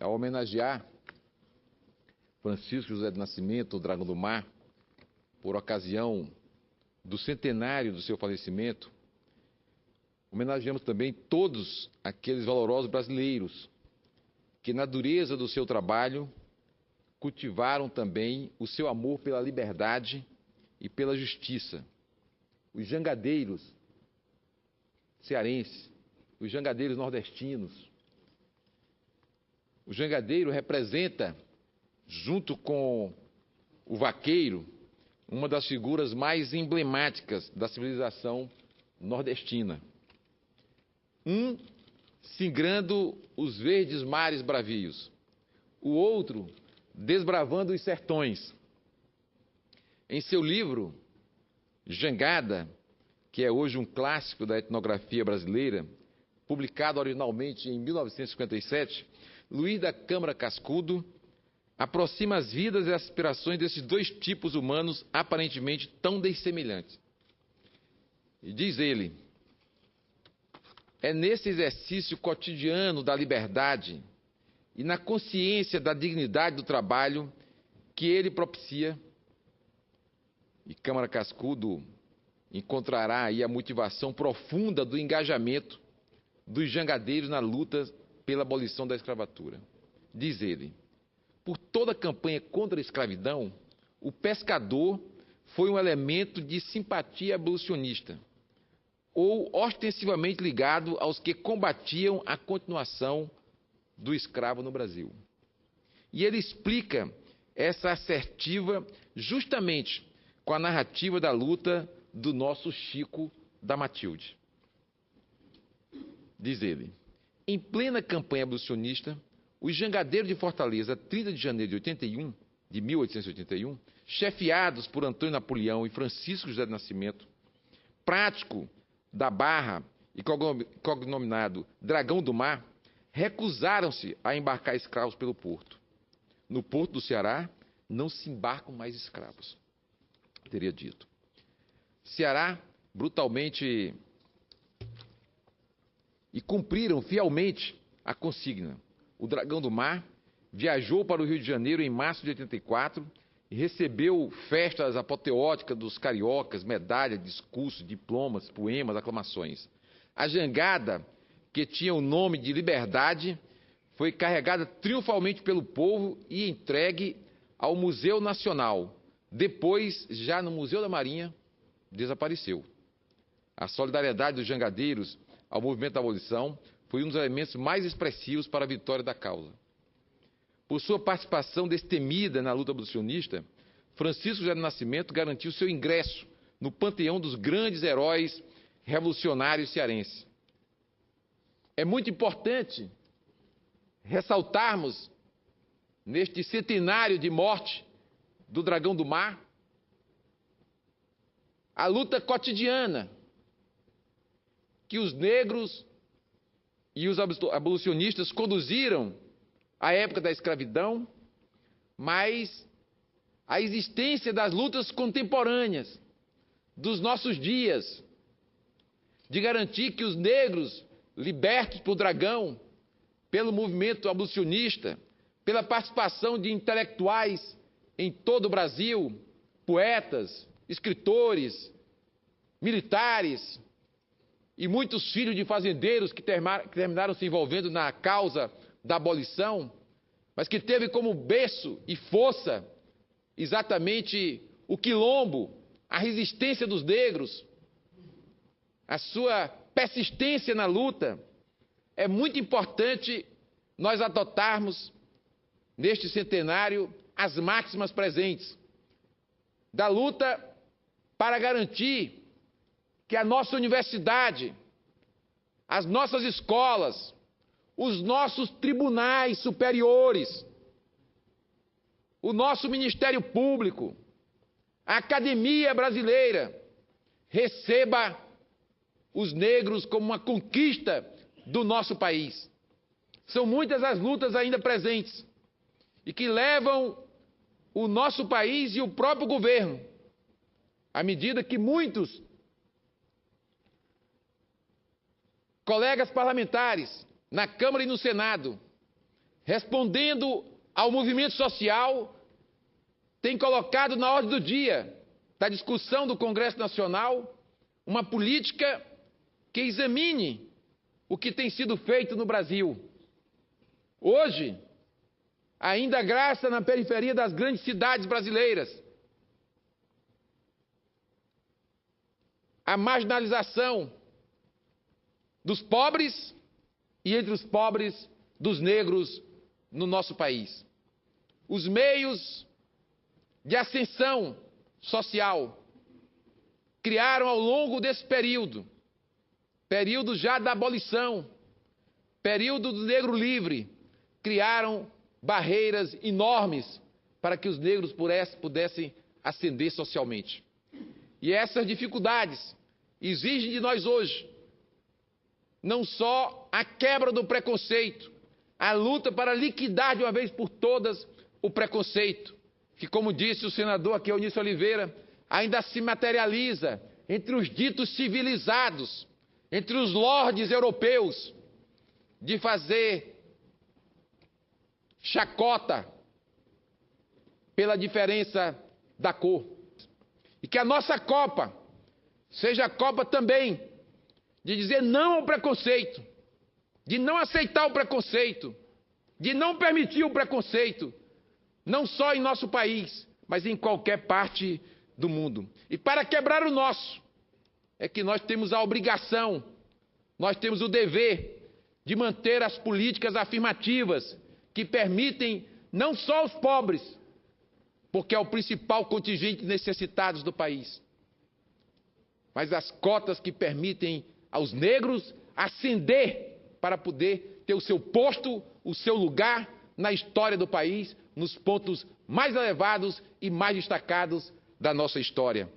a homenagear Francisco José de Nascimento, o Dragão do Mar, por ocasião do centenário do seu falecimento, homenageamos também todos aqueles valorosos brasileiros que, na dureza do seu trabalho, cultivaram também o seu amor pela liberdade e pela justiça. Os jangadeiros cearenses, os jangadeiros nordestinos. O jangadeiro representa, junto com o vaqueiro, uma das figuras mais emblemáticas da civilização nordestina. Um singrando os verdes mares bravios, o outro desbravando os sertões. Em seu livro, Jangada, que é hoje um clássico da etnografia brasileira, publicado originalmente em 1957, Luiz da Câmara Cascudo aproxima as vidas e aspirações desses dois tipos humanos aparentemente tão dessemelhantes. E diz ele: é nesse exercício cotidiano da liberdade e na consciência da dignidade do trabalho que ele propicia, e Câmara Cascudo encontrará aí a motivação profunda do engajamento dos jangadeiros na luta pela abolição da escravatura. Diz ele: por toda a campanha contra a escravidão, o pescador foi um elemento de simpatia abolicionista, ou ostensivamente ligado aos que combatiam a continuação do escravo no Brasil. E ele explica essa assertiva justamente com a narrativa da luta do nosso Chico da Matilde. Diz ele: em plena campanha abolicionista, os jangadeiros de Fortaleza, 30 de janeiro de 1881, chefiados por Antônio Napoleão e Francisco José de Nascimento, prático da Barra e cognominado Dragão do Mar, recusaram-se a embarcar escravos pelo porto. No porto do Ceará não se embarcam mais escravos, teria dito. Ceará, brutalmente, e cumpriram fielmente a consigna. O Dragão do Mar viajou para o Rio de Janeiro em março de 84 e recebeu festas apoteóticas dos cariocas, medalhas, discursos, diplomas, poemas, aclamações. A jangada, que tinha o nome de Liberdade, foi carregada triunfalmente pelo povo e entregue ao Museu Nacional. Depois, já no Museu da Marinha, desapareceu. A solidariedade dos jangadeiros ao movimento da abolição foi um dos elementos mais expressivos para a vitória da causa. Por sua participação destemida na luta abolicionista, Francisco José de Nascimento garantiu seu ingresso no panteão dos grandes heróis revolucionários cearenses. É muito importante ressaltarmos, neste centenário de morte do Dragão do Mar, a luta cotidiana que os negros e os abolicionistas conduziram à época da escravidão, mas a existência das lutas contemporâneas dos nossos dias, de garantir que os negros libertos por Dragão, pelo movimento abolicionista, pela participação de intelectuais em todo o Brasil, poetas, escritores, militares e muitos filhos de fazendeiros que terminaram se envolvendo na causa da abolição, mas que teve como berço e força exatamente o quilombo, a resistência dos negros, a sua persistência na luta. É muito importante nós adotarmos, neste centenário, as máximas presentes da luta para garantir que a nossa universidade, as nossas escolas, os nossos tribunais superiores, o nosso Ministério Público, a Academia Brasileira, receba os negros como uma conquista do nosso país. São muitas as lutas ainda presentes e que levam o nosso país e o próprio governo, à medida que muitos colegas parlamentares, na Câmara e no Senado, respondendo ao movimento social, tem colocado na ordem do dia da discussão do Congresso Nacional uma política que examine o que tem sido feito no Brasil. Hoje, ainda graça na periferia das grandes cidades brasileiras, a marginalização dos pobres e, entre os pobres, dos negros no nosso país. Os meios de ascensão social criaram ao longo desse período já da abolição, período do negro livre, criaram barreiras enormes para que os negros pudessem ascender socialmente. E essas dificuldades exigem de nós hoje não só a quebra do preconceito, a luta para liquidar de uma vez por todas o preconceito, que, como disse o senador aqui, Eunício Oliveira, ainda se materializa entre os ditos civilizados, entre os lordes europeus, de fazer chacota pela diferença da cor. E que a nossa Copa seja a Copa também de dizer não ao preconceito, de não aceitar o preconceito, de não permitir o preconceito, não só em nosso país, mas em qualquer parte do mundo. E para quebrar o nosso, é que nós temos a obrigação, nós temos o dever de manter as políticas afirmativas que permitem não só aos pobres, porque é o principal contingente de necessitados do país, mas as cotas que permitem aos negros ascender para poder ter o seu posto, o seu lugar na história do país, nos pontos mais elevados e mais destacados da nossa história.